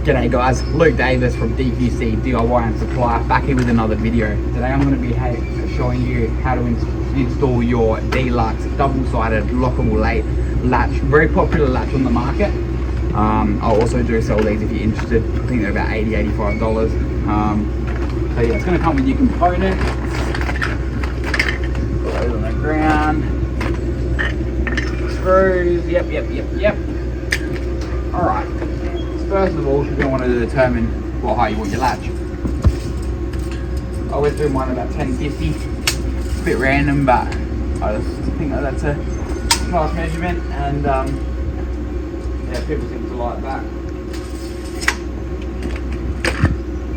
G'day guys, Luke Davis from DQC DIY and Supply, back here with another video. Today I'm going to be showing you how to install your Deluxe double-sided lockable latch, very popular latch on the market. I'll also do sell these if you're interested. I think they're about $80–85. So yeah, it's going to come with your components. Put those on the ground. Screws, yep. Alright. First of all, you're going to want to determine what height you want your latch. I went through mine about 1050, a bit random, but I just think that's a nice measurement, and yeah, people seem to like that.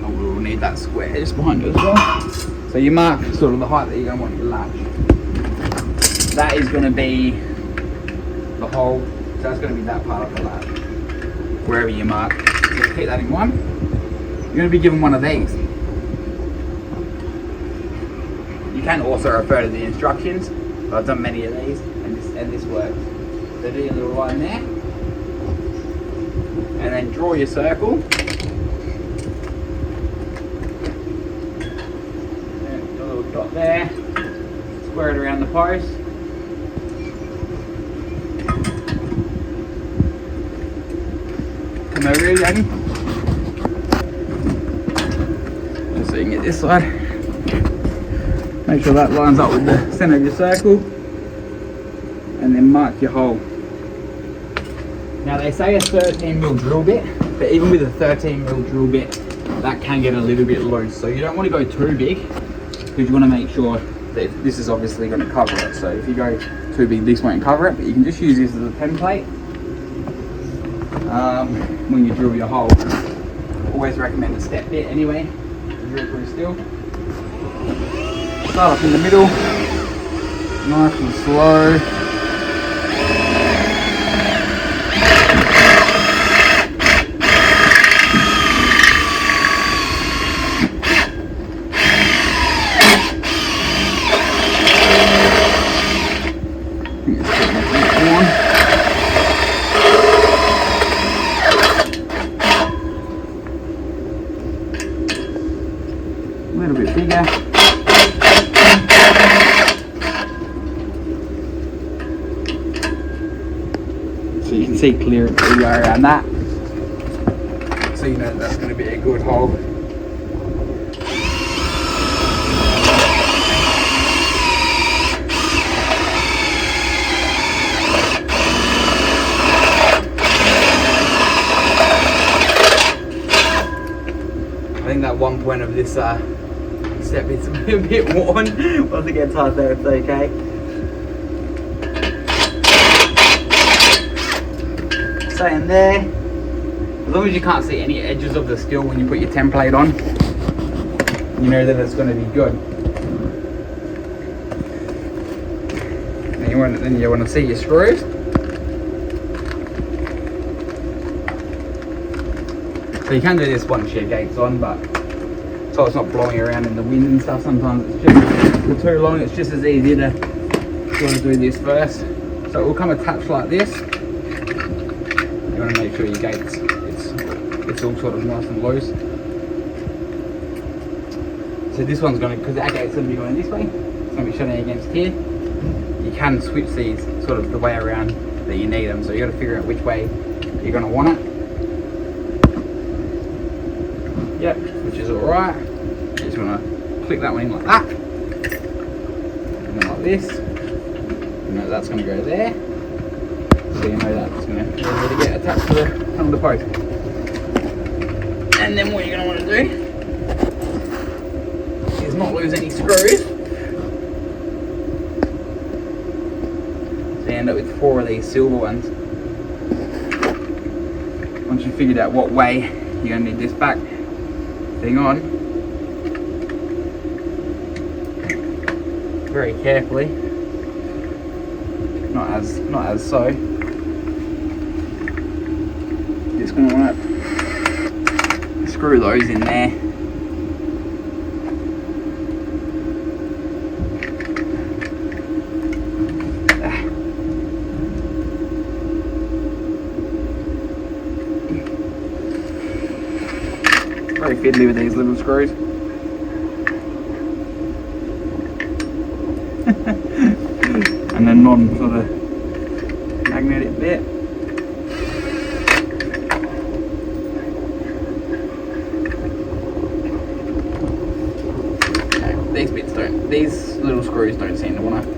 Oh, we'll need that square just behind you as well. So you mark sort of the height that you're going to want your latch. That is going to be the hole, so that's going to be that part of the latch. Wherever you mark, so keep that in mind. You're going to be given one of these. You can also refer to the instructions. I've done many of these, and this works. So do your little line there, and then draw your circle. And a little dot there. Square it around the post. Come over here, Jackie. Just so you can get this side. Make sure that lines up with the centre of your circle. And then mark your hole. Now they say a 13mm drill bit, but even with a 13mm drill bit, that can get a little bit loose. So you don't want to go too big, because you want to make sure that this is obviously going to cover it. So if you go too big, this won't cover it, but you can just use this as a template. When you drill your hole, always recommend a step bit anyway, drill through steel. Start up in the middle, nice and slow. A little bit bigger. So you can see clear around that. So you know that's going to be a good hole. I think that one point of this step is a bit worn. Once it gets hard there, it's okay. Staying there. As long as you can't see any edges of the steel when you put your template on, you know that it's going to be good. And then you want to see your screws. So you can do this once your gate's on, but so it's not blowing around in the wind and stuff. Sometimes it's just for too long. It's just as easy to sort of do this first. So it will come attached like this. You want to make sure your gate's it's all sort of nice and loose. So this one's going to, because our gate's going to be going this way, it's going to be shutting against here. You can switch these sort of the way around that you need them. So you got to figure out which way you're going to want it. Yep, which is alright. You just want to click that one in like that. And then like this. You know that's going to go there. So you know that's going to really get attached to the front of the post. And then what you're going to want to do is not lose any screws. So you end up with 4 of these silver ones. Once you've figured out what way you're going to need this back thing on, very carefully, not as so. Just going to want to screw those in there. Very fiddly with these little screws. And then non sort of magnetic bit. These little screws don't seem to want to.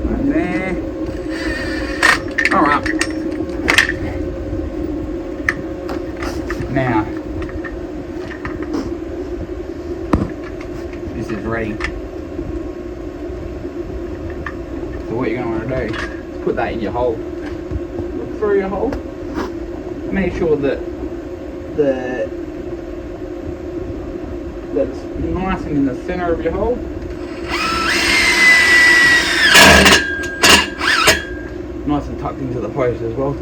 Right there. Alright. Now, this is ready. So what you're going to want to do is put that in your hole. Look through your hole. Make sure that that's nice and in the center of your hole. Nice and tucked into the post as well.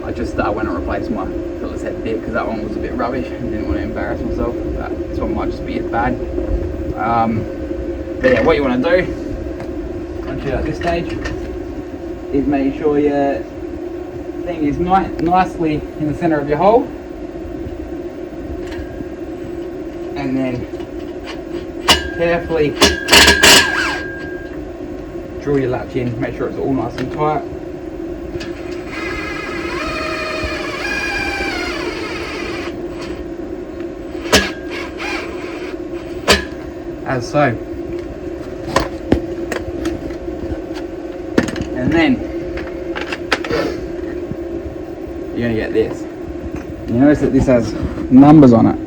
I just went and replaced my Phillips head bit because that one was a bit rubbish and didn't want to embarrass myself. But this one might just be as bad. But yeah, what you want to do once you're at this stage is make sure your thing is nicely in the center of your hole. And then carefully drill your latch in, make sure it's all nice and tight. As so. And then you're going to get this. You notice that this has numbers on it.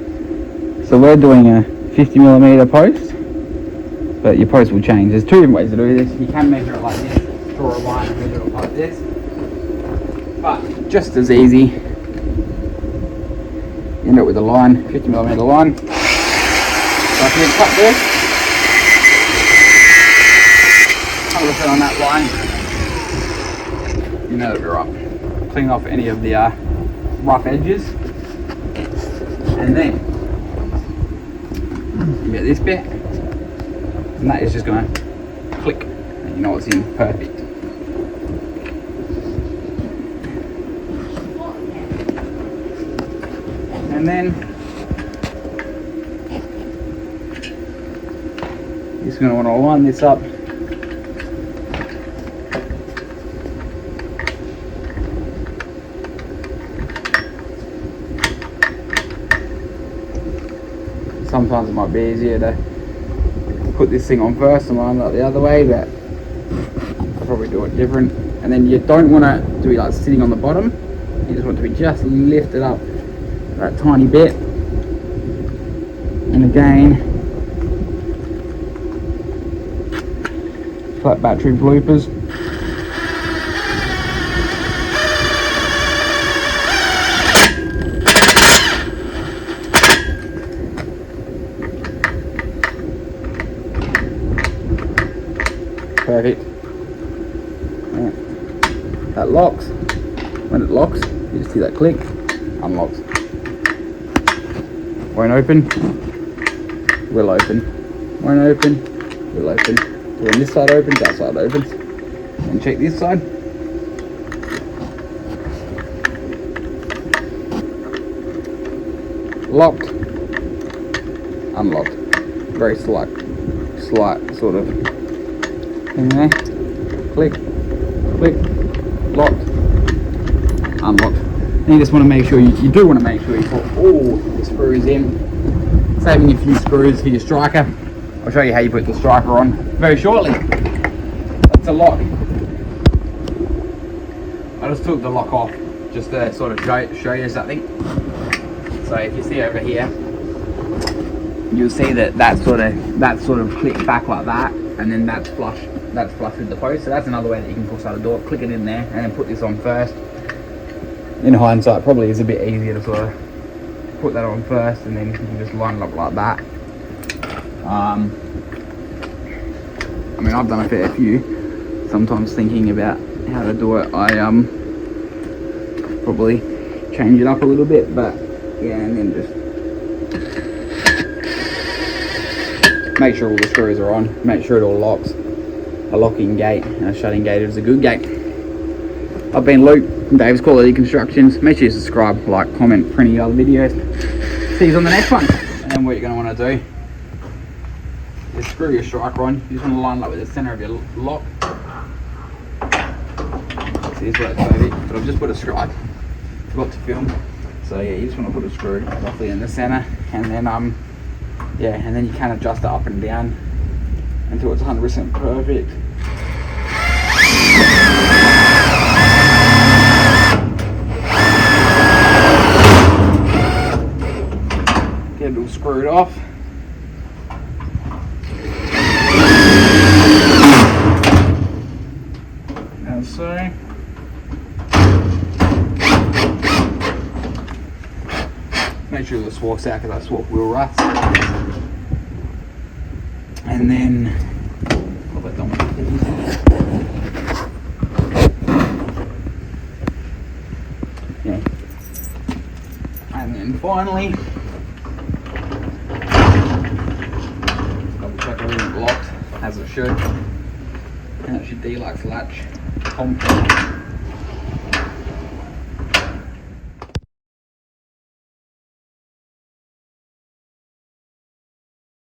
So we're doing a 50mm post, but your post will change. There's two different ways to do this. You can measure it like this, draw a line and measure it like this. But just as easy, you end up with a line, 50mm line. So if you cut this, 100% on that line, you know that we're up. Clean off any of the rough edges, and then you get this bit, and that is just going to click, and you know it's in perfect. And then you're just going to want to line this up sometimes it might be easier to put this thing on first and line it the other way, but I'll probably do it different. And then you don't want it to be like sitting on the bottom, you just want it to be just lifted up that tiny bit. And again, flat battery bloopers. Perfect. Right. That locks. When it locks, you just see that click, unlocks. Won't open, will open. Won't open, will open. So when this side opens, that side opens. And check this side. Locked, unlocked. Very slight sort of in there. Click, click, locked, unlocked. And you just want to make sure, you do want to make sure you put all the screws in, saving a few screws for your striker. I'll show you how you put the striker on very shortly. That's a lock. I just took the lock off just to sort of show you something. So if you see over here, you'll see that sort of click back like that, and then that's flush with the post. So that's another way that you can push out the door. Click it in there and then put this on first. In hindsight, probably is a bit easier to sort of put that on first, and then you can just line it up like that. I mean, I've done a fair few. Sometimes thinking about how to do it, I probably change it up a little bit, but yeah, and then just make sure all the screws are on, make sure it all locks. A locking gate and a shutting gate is a good gate. I've been Luke from Dave's Quality Constructions. Make sure you subscribe, like, comment for any other videos. See you on the next one. And then what you're going to want to do is screw your striker on. You just want to line it up with the centre of your lock. See, here's where it's over, but I've just put a screw. I forgot to film. So yeah, you just want to put a screw roughly in the centre, and then yeah, and then you can adjust it up and down until it's 100% perfect. Get it all screwed off. As so. Make sure the swak's out because that swak will rust. And then put that down. Yeah. And then finally, double check everything's locked as it should. And it's your Deluxe latch compound.